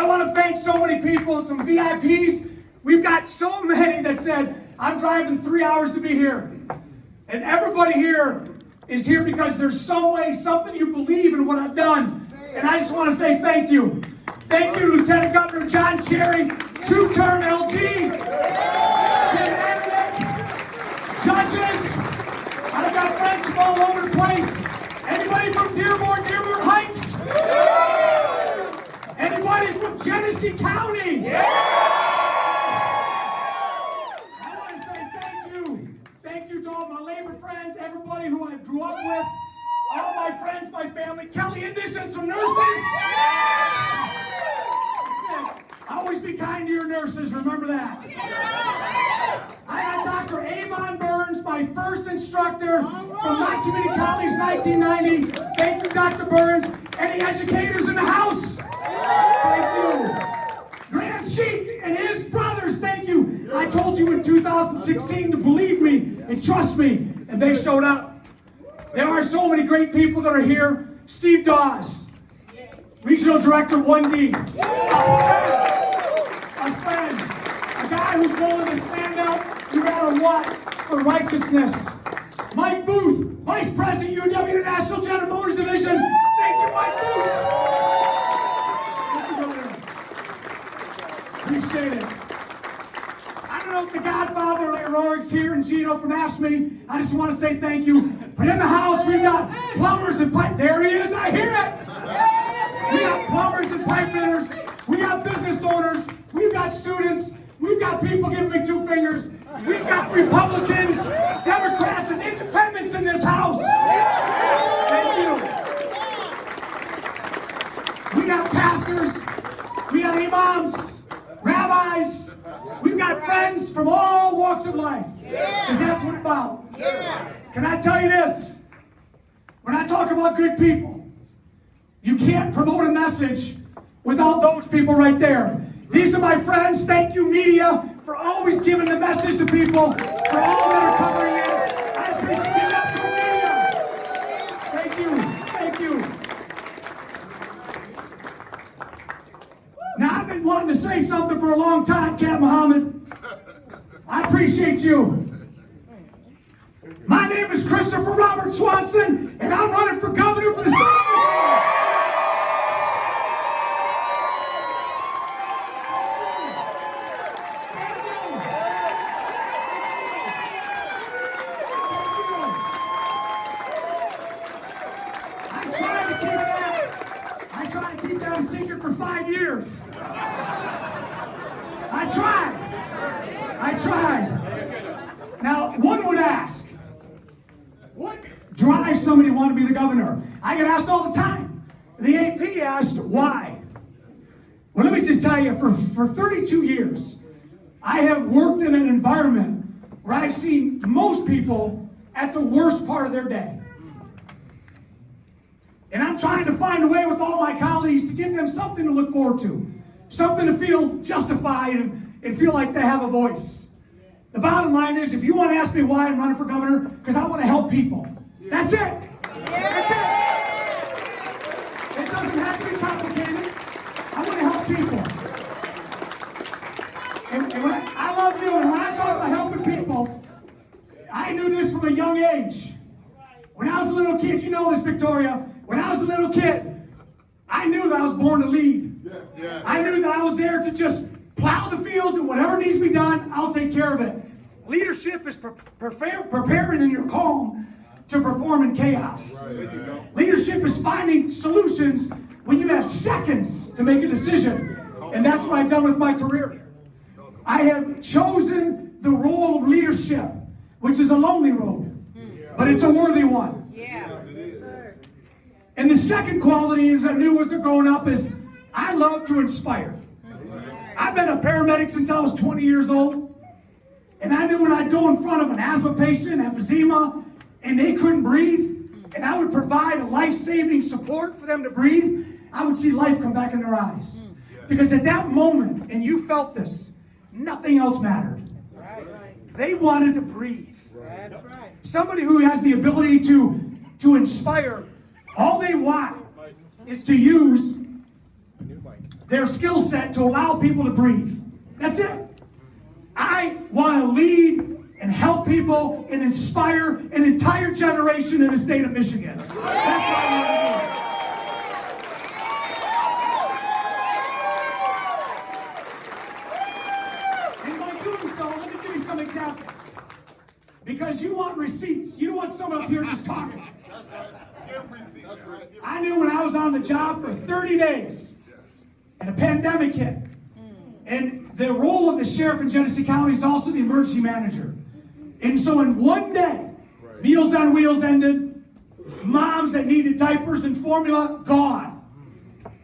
I want to thank so many people, some VIPs. We've got so many that said, I'm driving 3 hours to be here. And everybody here is here because there's some way, something you believe in what I've done. And I just want to say thank you. Thank you, Lieutenant Governor John Cherry, two-term LG, judges. I've got friends from all over the place. Anybody from Dearborn Heights? Anybody from Genesee County? I want to say thank you. Thank you to all my labor friends, everybody who I grew up with, all my friends, my family, Kelly Indish and some nurses. Always be kind to your nurses, remember that. I had Dr. Avon Burns, my first instructor from Mott Community College, 1990. Thank you, Dr. Burns. Any educators in the house? Thank you. Grant Sheik and his brothers, thank you. I told you in 2016 to believe me and trust me, and they showed up. There are so many great people that are here. Steve Dawes, Regional Director 1D. A friend, a guy who's willing to stand up no matter what for righteousness. Mike Booth, Vice President, UW National General Motors Division. Thank you, Mike Booth. Thank you, Governor. Appreciate it. I don't know if the Godfather, like Rorig's here, and Gino from AFSCME. I just want to say thank you. But in the house, we've got plumbers and pipe. There he is, I hear it. We got plumbers and pipe fitters. We got business owners. We've got students. We've got people giving me two fingers. We've got Republicans, Democrats, and independents in this house. Thank you. We got pastors. We got imams, rabbis. We've got friends from all walks of life. Because that's what it's about. Can I tell you this? When I talk about good people, you can't promote a message without those people right there. These are my friends. Thank you, media, for always giving the message to people, for all that are covering it. I appreciate it. Up to media. Thank you. Thank you. Now, I've been wanting to say something for a long time, Cat Muhammad. I appreciate you. My name is Christopher Robert Swanson, and I'm running for governor for the state of Michigan. Secret for 5 years. I tried. Now, one would ask, what drives somebody to want to be the governor? I get asked all the time. The AP asked, why? Well, let me just tell you, for 32 years, I have worked in an environment where I've seen most people at the worst part of their day. And I'm trying to find a way with all my colleagues to give them something to look forward to, something to feel justified and feel like they have a voice. The bottom line is, if you want to ask me why I'm running for governor, because I want to help people. That's it. That's it. It doesn't have to be complicated. I want to help people. And I love you, and when I talk about helping people, I knew this from a young age. When I was a little kid, you know this, Victoria. When I was a little kid, I knew that I was born to lead. I knew that I was there to just plow the fields, and whatever needs to be done, I'll take care of it. Leadership is preparing in your calm to perform in chaos. Leadership is finding solutions when you have seconds to make a decision. And that's what I've done with my career. I have chosen the role of leadership, which is a lonely road, but it's a worthy one. And the second quality is I knew as a growing up is I love to inspire. I've been a paramedic since I was 20 years old. And I knew when I'd go in front of an asthma patient, emphysema, and they couldn't breathe, and I would provide life-saving support for them to breathe, I would see life come back in their eyes. Because at that moment, and you felt this, nothing else mattered. They wanted to breathe. Somebody who has the ability to inspire, all they want is to use their skill set to allow people to breathe. That's it. I want to lead and help people and inspire an entire generation in the state of Michigan. That's what I want to do. And by doing so, let me give you some examples. Because you want receipts. You don't want someone up here just talking. That's right. Give receipts. That's right. I knew when I was on the job for 30 days and a pandemic hit. And the role of the sheriff in Genesee County is also the emergency manager. And so in one day, Meals on Wheels ended, moms that needed diapers and formula, gone.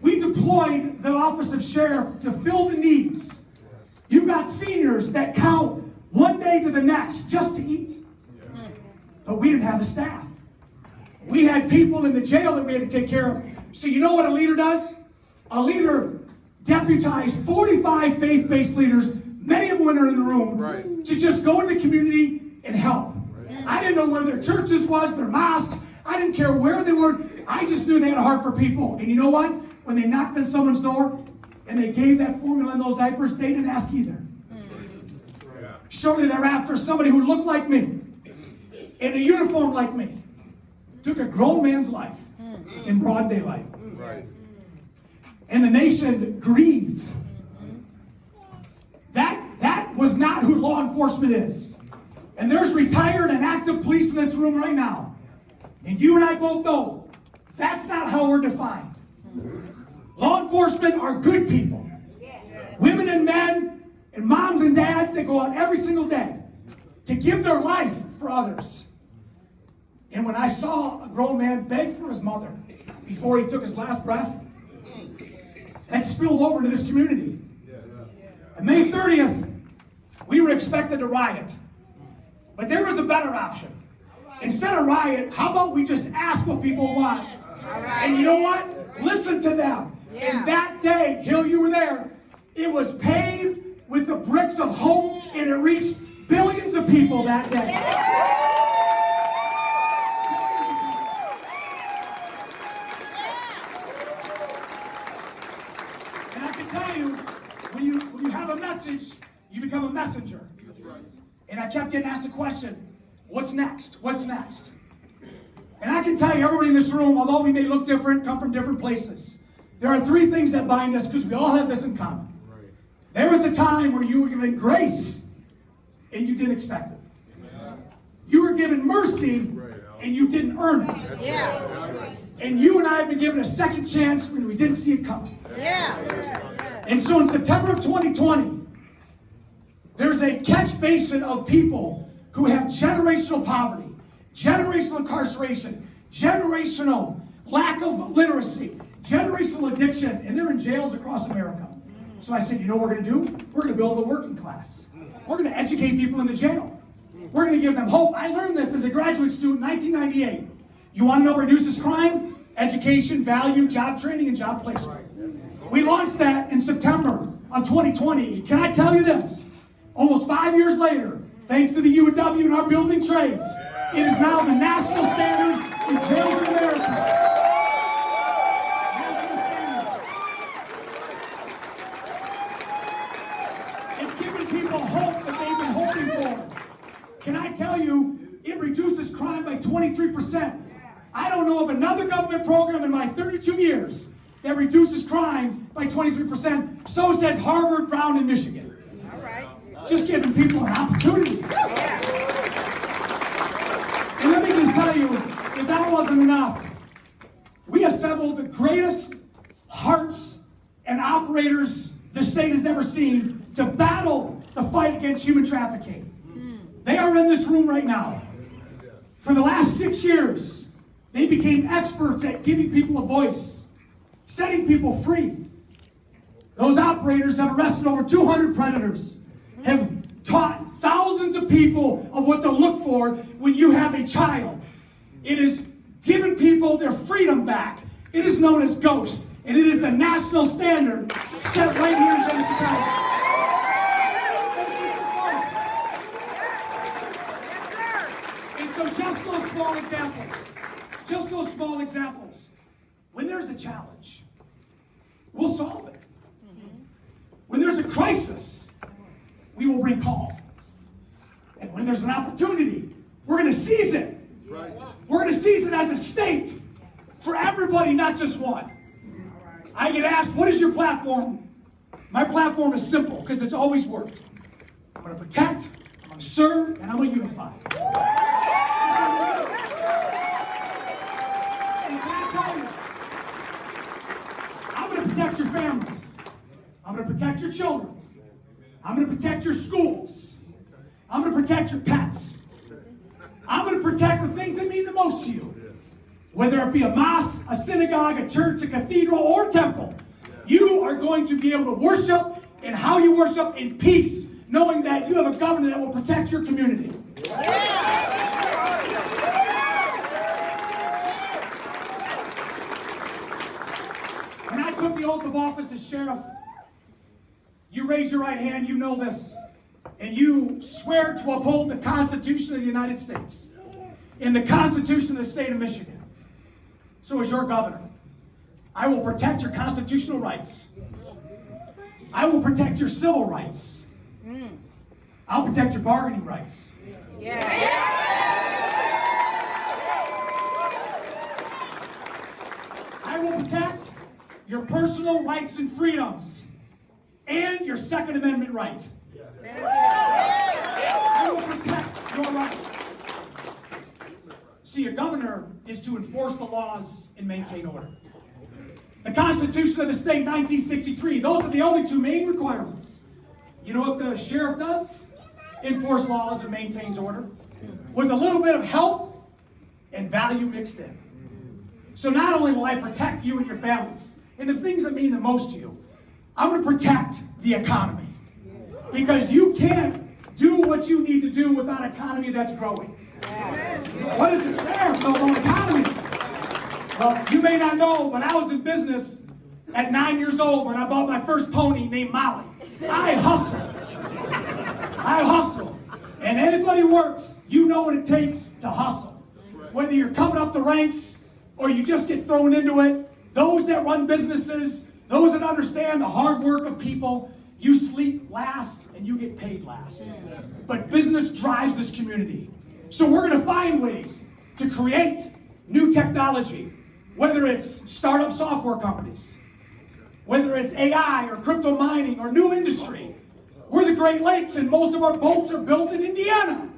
We deployed the office of sheriff to fill the needs. You've got seniors that count one day to the next just to eat. But we didn't have the staff. We had people in the jail that we had to take care of. So you know what a leader does? A leader deputized 45 faith-based leaders, many of them are in the room, to just go into the community and help. I didn't know where their churches was, their mosques. I didn't care where they were. I just knew they had a heart for people. And you know what? When they knocked on someone's door and they gave that formula in those diapers, they didn't ask either. Shortly thereafter, somebody who looked like me, in a uniform like me, took a grown man's life in broad daylight. And the nation grieved. That was not who law enforcement is. And there's retired and active police in this room right now. And you and I both know that's not how we're defined. Law enforcement are good people. Women and men and moms and dads that go out every single day to give their life for others. And when I saw a grown man beg for his mother before he took his last breath, that spilled over to this community. On May 30th, we were expected to riot. But there was a better option. Instead of riot, how about we just ask what people want? And you know what? Listen to them. And that day, Hill, you were there, it was paved with the bricks of hope, and it reached billions of people that day. And I can tell you, when you have a message, you become a messenger. And I kept getting asked the question, what's next? What's next? And I can tell you, everybody in this room, although we may look different, come from different places, there are three things that bind us because we all have this in common. There was a time where you were given grace and you didn't expect it. You were given mercy and you didn't earn it. And you and I have been given a second chance when we didn't see it coming. And so in September of 2020, there's a catch basin of people who have generational poverty, generational incarceration, generational lack of literacy, generational addiction, and they're in jails across America. So I said, you know what we're going to do? We're going to build a working class. We're going to educate people in the jail. We're going to give them hope. I learned this as a graduate student in 1998. You want to know what reduces crime? Education, value, job training, and job placement. We launched that in September of 2020. Can I tell you this? Almost 5 years later, thanks to the UW and our building trades, it is now the national standard in jails in America. It's giving people hope that they've been hoping for. Can I tell you, it reduces crime by 23%. I don't know of another government program in my 32 years that reduces crime by 23%. So said Harvard, Brown, and Michigan. Just giving people an opportunity. And let me just tell you, if that wasn't enough, we assembled the greatest hearts and operators the state has ever seen to battle the fight against human trafficking. They are in this room right now. For the last 6 years, they became experts at giving people a voice, setting people free. Those operators have arrested over 200 predators, have taught thousands of people of what to look for when you have a child. It has given people their freedom back. It is known as GHOST, and it is the national standard set right here in Genesee County. And so just those small examples, when there's a challenge, we'll solve it. When there's a crisis, we will bring calm. And when there's an opportunity, we're going to seize it. Right. We're going to seize it as a state for everybody, not just one. I get asked, what is your platform? My platform is simple because it's always worked. I'm going to protect, I'm going to serve, and I'm going to unify. And can I tell you, I'm going to protect your families. I'm going to protect your children. I'm going to protect your schools. I'm going to protect your pets. I'm going to protect the things that mean the most to you. Whether it be a mosque, a synagogue, a church, a cathedral, or a temple, you are going to be able to worship and how you worship in peace, knowing that you have a government that will protect your community. When I took the oath of office as sheriff, you raise your right hand, you know this, and you swear to uphold the Constitution of the United States and the Constitution of the state of Michigan. So as your governor, I will protect your constitutional rights. I will protect your civil rights. I'll protect your bargaining rights. I will protect your personal rights and freedoms and your Second Amendment right. I will protect your rights. See, a governor is to enforce the laws and maintain order. The Constitution of the state, 1963, those are the only two main requirements. You know what the sheriff does? Enforce laws and maintains order with a little bit of help and value mixed in. So not only will I protect you and your families and the things that mean the most to you, I'm going to protect the economy. Because you can't do what you need to do without an economy that's growing. What is it there? No economy. Well, you may not know, but I was in business at 9 years old when I bought my first pony named Molly. I hustled. And anybody works, you know what it takes to hustle. Whether you're coming up the ranks or you just get thrown into it, those that run businesses, those that understand the hard work of people, you sleep last and you get paid last. But business drives this community. So we're going to find ways to create new technology, whether it's startup software companies, whether it's AI or crypto mining or new industry. We're the Great Lakes and most of our boats are built in Indiana.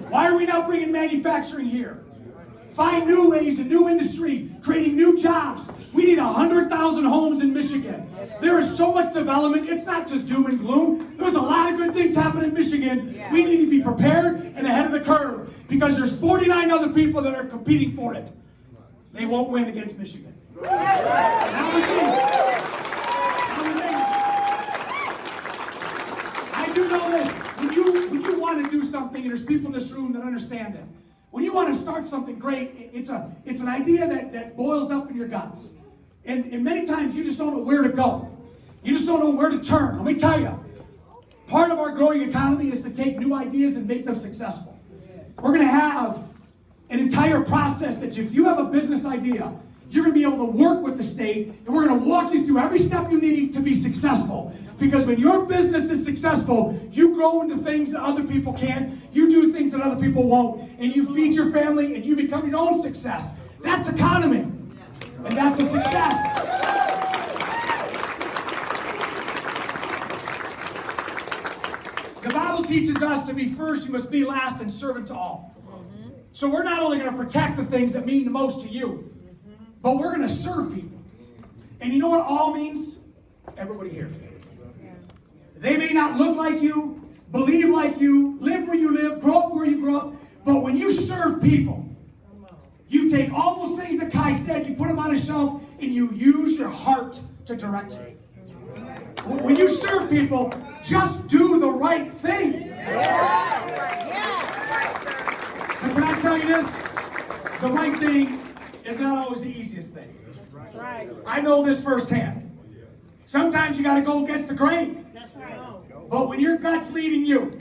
Why are we not bringing manufacturing here? Find new ways in new industry, creating new jobs. We need 100,000 homes in Michigan. There is so much development. It's not just doom and gloom. There's a lot of good things happening in Michigan. We need to be prepared and ahead of the curve because there's 49 other people that are competing for it. They won't win against Michigan. Now with me. I do know this. When you want to do something, and there's people in this room that understand it. When you want to start something great, it's an idea that boils up in your guts. And many times you just don't know where to go. You just don't know where to turn. Let me tell you, part of our growing economy is to take new ideas and make them successful. We're going to have an entire process that if you have a business idea, you're going to be able to work with the state, and we're going to walk you through every step you need to be successful. Because when your business is successful, you grow into things that other people can't. You do things that other people won't. And you feed your family, and you become your own success. That's economy. And that's a success. The Bible teaches us to be first, you must be last, and servant to all. So we're not only going to protect the things that mean the most to you, but we're going to serve people. And you know what all means? Everybody here. They may not look like you, believe like you, live where you live, grow up where you grow up, but when you serve people, you take all those things that Kai said, you put them on a shelf, and you use your heart to direct it. When you serve people, just do the right thing. And can I tell you this? The right thing is not always the easiest thing. I know this firsthand. Sometimes you got to go against the grain. But when your gut's leading you,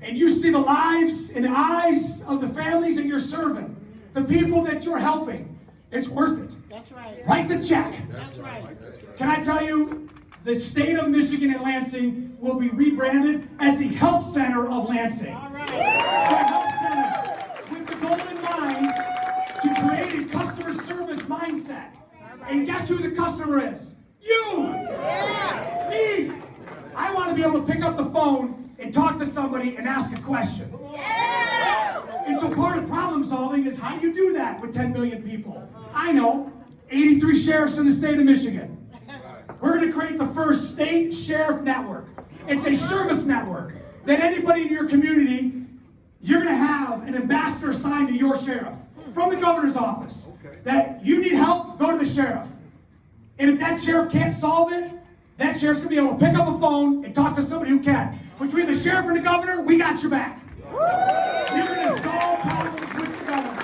and you see the lives and the eyes of the families that you're serving, the people that you're helping, it's worth it. That's right. Write the check. That's right. Can I tell you, the state of Michigan and Lansing will be rebranded as the Help Center of Lansing. All right. The Help Center, with the goal in mind to create a customer service mindset. And guess who the customer is? You! Yeah. Me! I want to be able to pick up the phone and talk to somebody and ask a question. And so part of problem solving is how do you do that with 10 million people? I know, 83 sheriffs in the state of Michigan. We're going to create the first state sheriff network. It's a service network that anybody in your community, you're going to have an ambassador assigned to your sheriff from the governor's office. That you need help, go to the sheriff. And if that sheriff can't solve it, that sheriff's going to be able to pick up a phone and talk to somebody who can. Between the sheriff and the governor, we got your back. You're going to solve problems with the governor.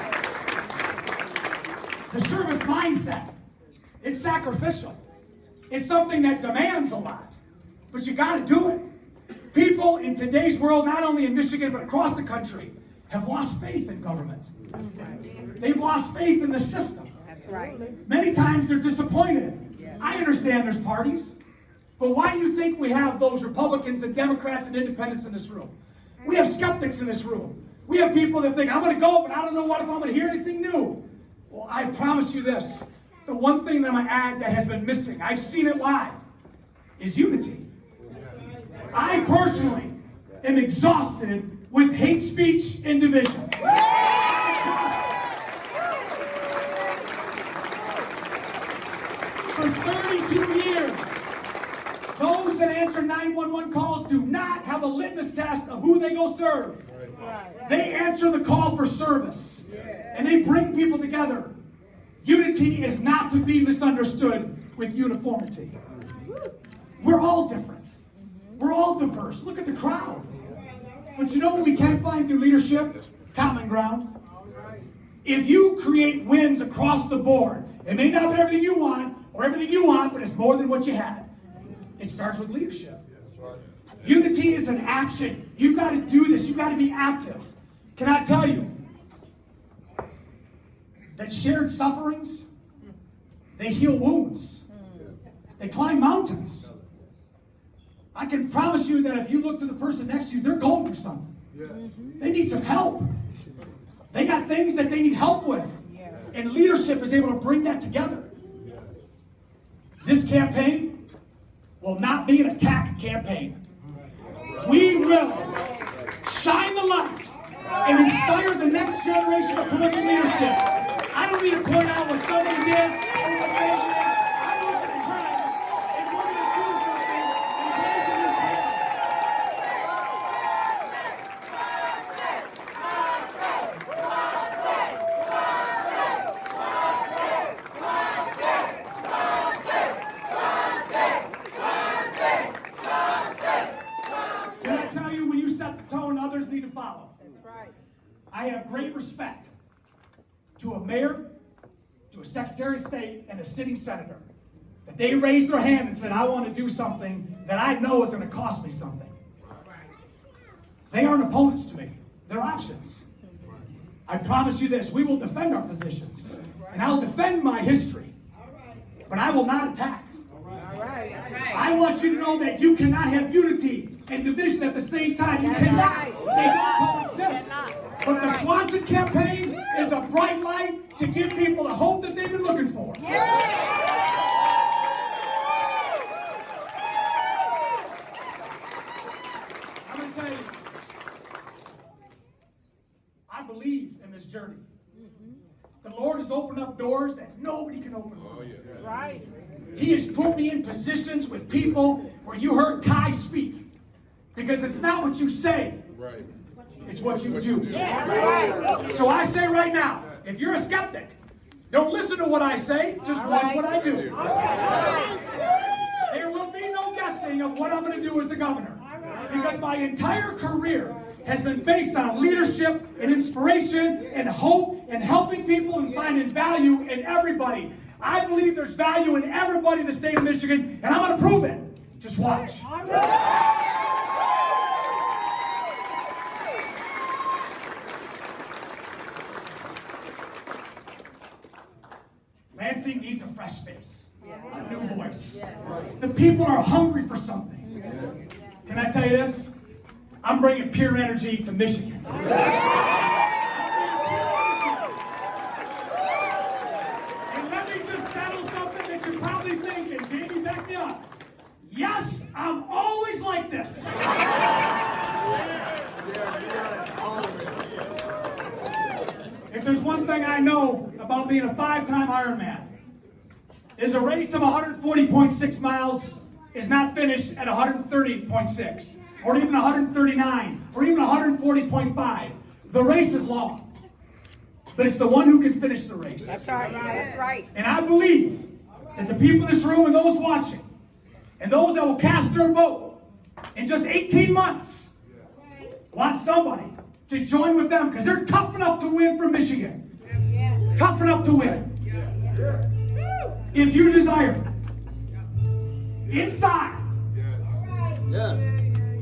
The service mindset, it's sacrificial. It's something that demands a lot, but you got to do it. People in today's world, not only in Michigan, but across the country, have lost faith in government. They've lost faith in the system. That's right. Many times they're disappointed. I understand there's parties, but why do you think we have those Republicans and Democrats and independents in this room? We have skeptics in this room. We have people that think, I'm going to go, but I don't know what if I'm going to hear anything new. Well, I promise you this. The one thing that I'm going to add that has been missing, I've seen it live, is unity. I personally am exhausted with hate speech and division. For 32 years, those that answer 911 calls do not have a litmus test of who they go serve. They answer the call for service, and they bring people together. Unity is not to be misunderstood with uniformity. We're all different. We're all diverse. Look at the crowd. But you know what we can find through leadership? Common ground. If you create wins across the board, it may not be everything you want, or everything you want, but it's more than what you had. It starts with leadership. Unity is an action. You've got to do this. You've got to be active. Can I tell you that shared sufferings, they heal wounds. They climb mountains. I can promise you that if you look to the person next to you, they're going through something. They need some help. They got things that they need help with. And leadership is able to bring that together. This campaign will not be an attack campaign. We will shine the light and inspire the next generation of political leadership. I don't need to point out what somebody did or what they did. I look at the crowd and we're going to do something and raise the new Can I tell you, when you set the tone, others need to follow. That's right. I have great respect to a mayor, to a secretary of state, and a sitting senator, that they raised their hand and said, I want to do something that I know is going to cost me something. They aren't opponents to me. They're options. I promise you this, we will defend our positions, and I'll defend my history, but I will not attack. All right. I want you to know that you cannot have unity and division at the same time. You cannot. They don't coexist. But the Swanson campaign is a bright light to give people the hope that they've been looking for. I'm going to tell you, I believe in this journey. The Lord has opened up doors that nobody can open for me. Right. He has put me in positions with people where you heard Kai speak. Because it's not what you say. Right. It's what you do. Right. So I say right now, if you're a skeptic, don't listen to what I say, just watch what I do. There will be no guessing of what I'm going to do as the governor. Because my entire career has been based on leadership and inspiration and hope and helping people and finding value in everybody. I believe there's value in everybody in the state of Michigan, and I'm going to prove it. Just watch. Lansing needs a fresh face, a new voice. The people are hungry for something. Can I tell you this? I'm bringing pure energy to Michigan. And let me just settle something that you're probably thinking. Jamie, back me up. Yes, I'm always like this. If there's one thing I know about being a 5-time Ironman, is a race of 140.6 miles is not finished at 130.6, or even 139, or even 140.5. The race is long, but it's the one who can finish the race. That's right. That's right. And I believe that the people in this room and those watching, and those that will cast their vote in just 18 months, want somebody to join with them, because they're tough enough to win for Michigan. Tough enough to win. If you desire, inside,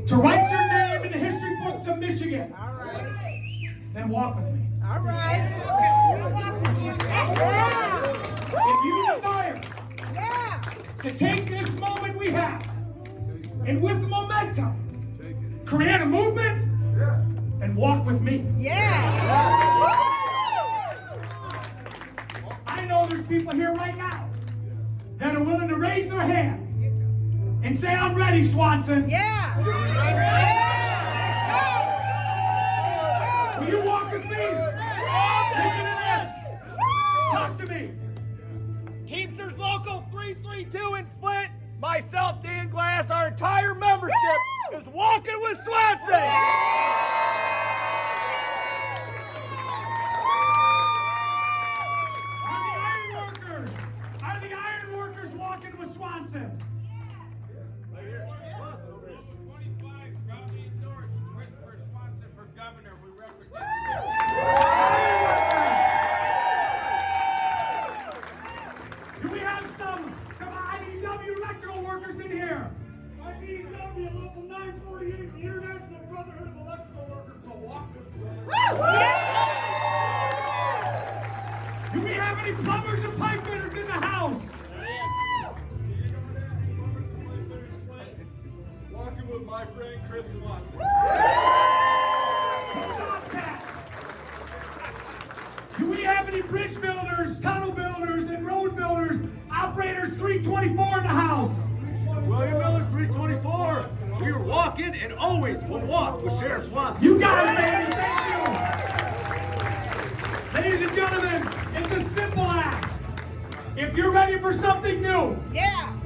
to write your name in the history books of Michigan, then walk with me. All right. If you desire to take this moment we have, and with momentum, create a movement, and walk with me. I know there's people here right now that are willing to raise their hand and say, I'm ready, Swanson. Will you walk with me? Listen to this. Talk to me. Teamsters Local 332 in Flint, myself, Dan Glass, our entire membership is walking with Swanson. Are the iron workers walking with Swanson? Right here. Swanson over here. 25, proudly endorsed Christopher Swanson for governor. We represent. Do we have some IDW electrical workers in here? IDW Local 948, the International Brotherhood of Electrical Workers, will walk with Do we have any plumbers and pipe fitters in the house? Walking with my friend Chris Swanson. Do we have any bridge builders, tunnel builders, and road builders, operators 324 in the house? William Miller 324. We are walking and always will walk with Sheriff Swanson. You got it, baby. Thank you. Ladies and gentlemen, it's a simple act. If you're ready for something new,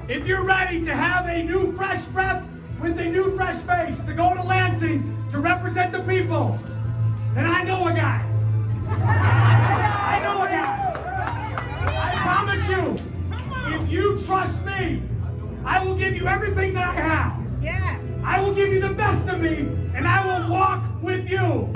if you're ready to have a new fresh breath with a new fresh face, to go to Lansing to represent the people, then I know a guy. I know a guy. I promise you, if you trust me, I will give you everything that I have. I will give you the best of me, and I will walk with you.